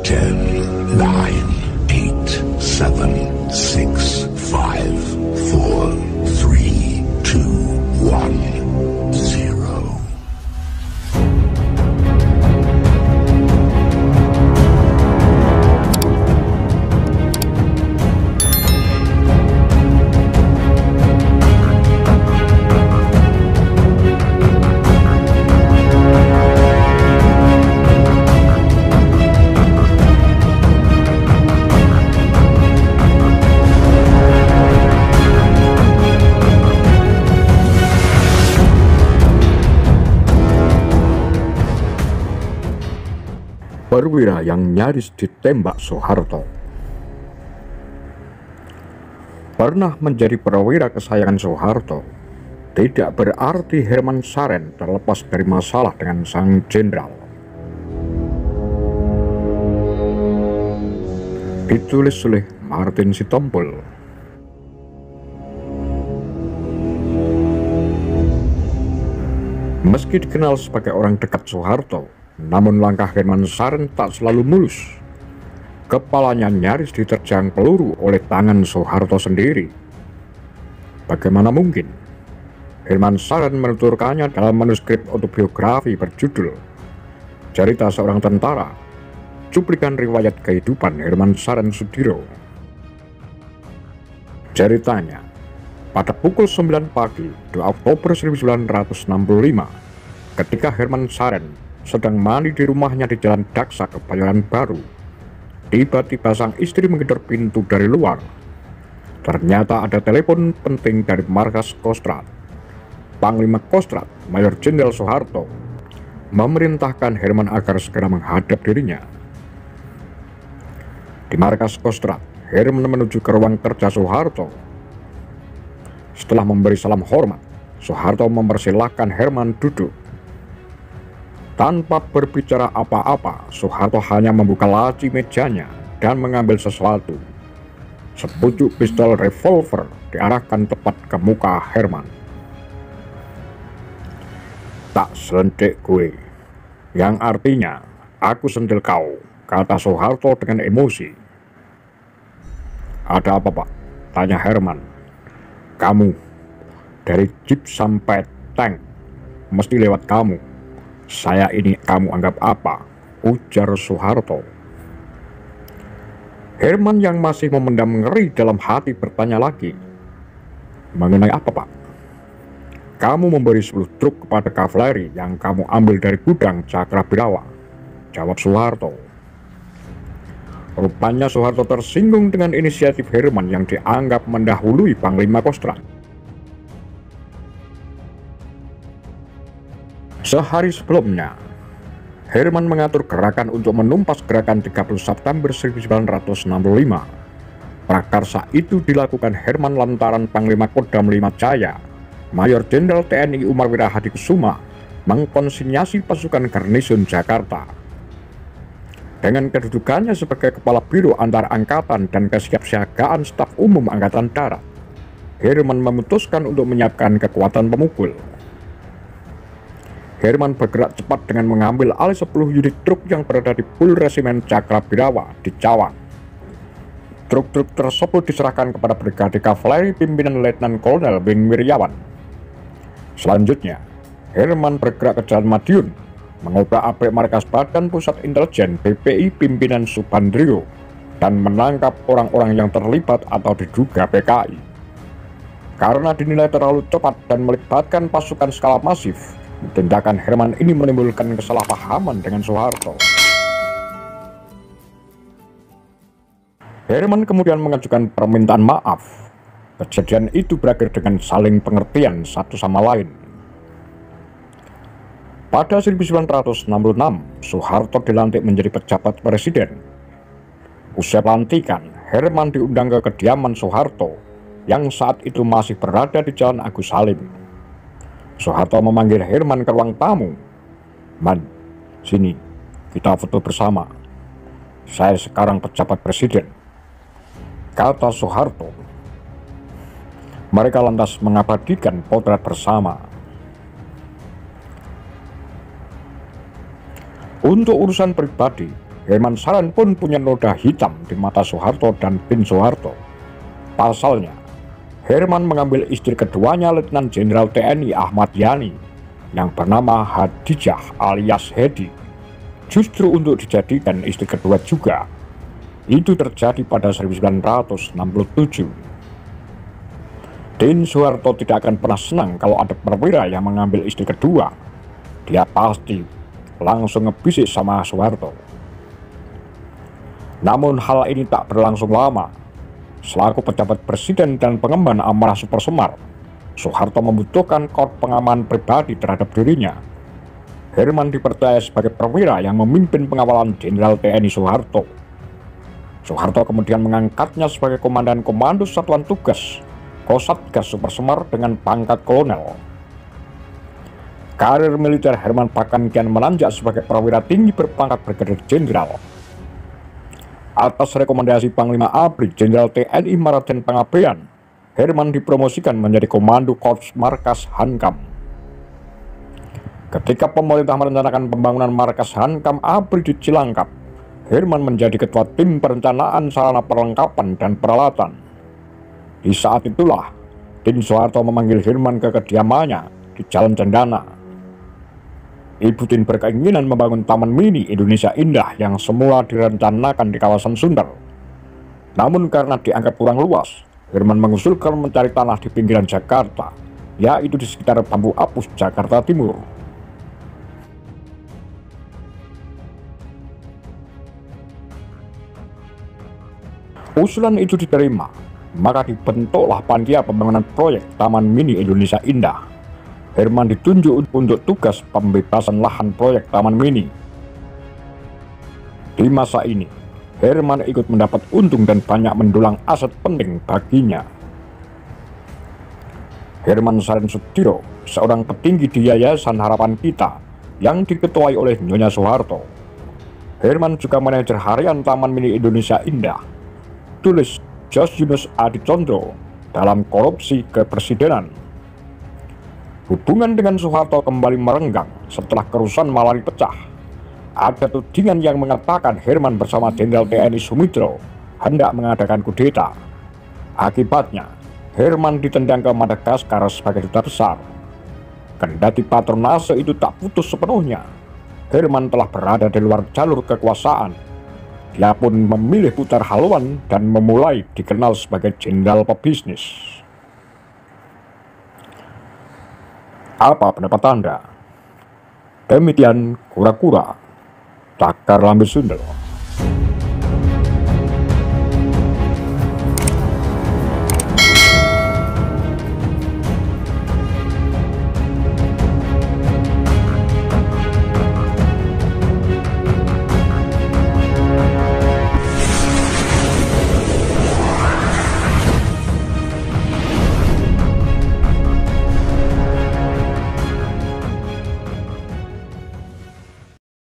10, 9, 8, 7, 6, 5, 4, 3, 2, 1, 0. Perwira yang nyaris ditembak Soeharto. Pernah menjadi perwira kesayangan Soeharto tidak berarti Herman Saren terlepas dari masalah dengan sang jenderal. Ditulis oleh Martin Sitompul. Meski dikenal sebagai orang dekat Soeharto, namun langkah Herman Saren tak selalu mulus. Kepalanya nyaris diterjang peluru oleh tangan Soeharto sendiri. Bagaimana mungkin? Herman Saren menuturkannya dalam manuskrip autobiografi berjudul Cerita Seorang Tentara, cuplikan riwayat kehidupan Herman Saren Sudiro. Ceritanya, pada pukul 9 pagi 2 Oktober 1965, ketika Herman Saren sedang mandi di rumahnya di Jalan Daksa, Kebayoran Baru, tiba-tiba sang istri menggedor pintu dari luar. Ternyata ada telepon penting dari markas Kostrad. Panglima Kostrad, Mayor Jenderal Soeharto, memerintahkan Herman agar segera menghadap dirinya. Di markas Kostrad, Herman menuju ke ruang kerja Soeharto. Setelah memberi salam hormat, Soeharto mempersilahkan Herman duduk. Tanpa berbicara apa-apa, Soeharto hanya membuka laci mejanya dan mengambil sesuatu. Sepucuk pistol revolver diarahkan tepat ke muka Herman. "Tak selentik gue," yang artinya, "aku sentil kau," kata Soeharto dengan emosi. "Ada apa, Pak?" tanya Herman. "Kamu, dari jeep sampai tank, mesti lewat kamu. Saya ini kamu anggap apa?" ujar Soeharto. Herman yang masih memendam ngeri dalam hati bertanya lagi, "Mengenai apa, Pak?" "Kamu memberi 10 truk kepada kavaleri yang kamu ambil dari gudang Cakrabirawa," jawab Soeharto. Rupanya Soeharto tersinggung dengan inisiatif Herman yang dianggap mendahului Panglima Kostrad. Sehari sebelumnya, Herman mengatur gerakan untuk menumpas gerakan 30 September 1965. Prakarsa itu dilakukan Herman lantaran Panglima Kodam 5 Jaya, Mayor Jenderal TNI Umar Wirahadikusuma, mengkonsinyasi pasukan garnison Jakarta. Dengan kedudukannya sebagai Kepala Biro Antar Angkatan dan Kesiapsiagaan Staf Umum Angkatan Darat, Herman memutuskan untuk menyiapkan kekuatan pemukul. Herman bergerak cepat dengan mengambil alih 10 unit truk yang berada di pool resimen Cakrabirawa di Cawang. Truk-truk tersebut diserahkan kepada Brigade Kavaleri pimpinan Letnan Kolonel Win Wiryawan. Selanjutnya, Herman bergerak ke Jalan Madiun, mengobrak-abrik markas Badan Pusat Intelijen BPI pimpinan Subandrio, dan menangkap orang-orang yang terlibat atau diduga PKI. Karena dinilai terlalu cepat dan melibatkan pasukan skala masif, tindakan Herman ini menimbulkan kesalahpahaman dengan Soeharto. Herman kemudian mengajukan permintaan maaf. Kejadian itu berakhir dengan saling pengertian satu sama lain. Pada 1966, Soeharto dilantik menjadi pejabat presiden. Usai pelantikan, Herman diundang ke kediaman Soeharto yang saat itu masih berada di Jalan Agus Salim. Soeharto memanggil Herman ke ruang tamu. "Man, sini, kita foto bersama. Saya sekarang pejabat presiden," kata Soeharto. Mereka lantas mengabadikan potret bersama. Untuk urusan pribadi, Herman Saren pun punya noda hitam di mata Soeharto dan bin Soeharto. Pasalnya, Herman mengambil istri keduanya Letnan Jenderal TNI Ahmad Yani yang bernama Hadijah alias Hedi, justru untuk dijadikan istri kedua juga. Itu terjadi pada 1967. Din Soeharto tidak akan pernah senang kalau ada perwira yang mengambil istri kedua. Dia pasti langsung ngebisik sama Soeharto. Namun hal ini tak berlangsung lama. Selaku pejabat presiden dan pengemban amarah Super Semar, Soeharto membutuhkan kode pengaman pribadi terhadap dirinya. Herman dipercaya sebagai perwira yang memimpin pengawalan Jenderal TNI Soeharto. Soeharto kemudian mengangkatnya sebagai Komandan Komando Satuan Tugas Kosatgas Super Semar dengan pangkat kolonel. Karir militer Herman bahkan kian menanjak sebagai perwira tinggi berpangkat Brigadir Jenderal. Atas rekomendasi Panglima ABRI Jenderal TNI Maraden Pangabean, Herman dipromosikan menjadi Komando Korps Markas Hankam. Ketika pemerintah merencanakan pembangunan markas Hankam ABRI di Cilangkap, Herman menjadi ketua tim perencanaan sarana perlengkapan dan peralatan. Di saat itulah, Din Soeharto memanggil Herman ke kediamannya di Jalan Cendana. Ibu Din berkeinginan membangun Taman Mini Indonesia Indah yang semula direncanakan di kawasan Sunter. Namun karena dianggap kurang luas, Herman mengusulkan mencari tanah di pinggiran Jakarta, yaitu di sekitar Bambu Apus, Jakarta Timur. Usulan itu diterima, maka dibentuklah panitia pembangunan proyek Taman Mini Indonesia Indah. Herman ditunjuk untuk tugas pembebasan lahan proyek Taman Mini. Di masa ini, Herman ikut mendapat untung dan banyak mendulang aset penting baginya. Herman Saren Sudiro, seorang petinggi di Yayasan Harapan Kita yang diketuai oleh Nyonya Soeharto. Herman juga manajer harian Taman Mini Indonesia Indah. Tulis Jos Yunus Adicondro dalam Korupsi Kepresidenan. Hubungan dengan Soeharto kembali merenggang setelah kerusuhan Malari pecah. Ada tudingan yang mengatakan Herman bersama Jenderal TNI Sumidro hendak mengadakan kudeta. Akibatnya, Herman ditendang ke Madagaskar sebagai duta besar. Kendati patronase itu tak putus sepenuhnya, Herman telah berada di luar jalur kekuasaan. Dia pun memilih putar haluan dan memulai dikenal sebagai jenderal pebisnis. Apa pendapat Anda? Demikian kura-kura Cakar Lambe Sundel.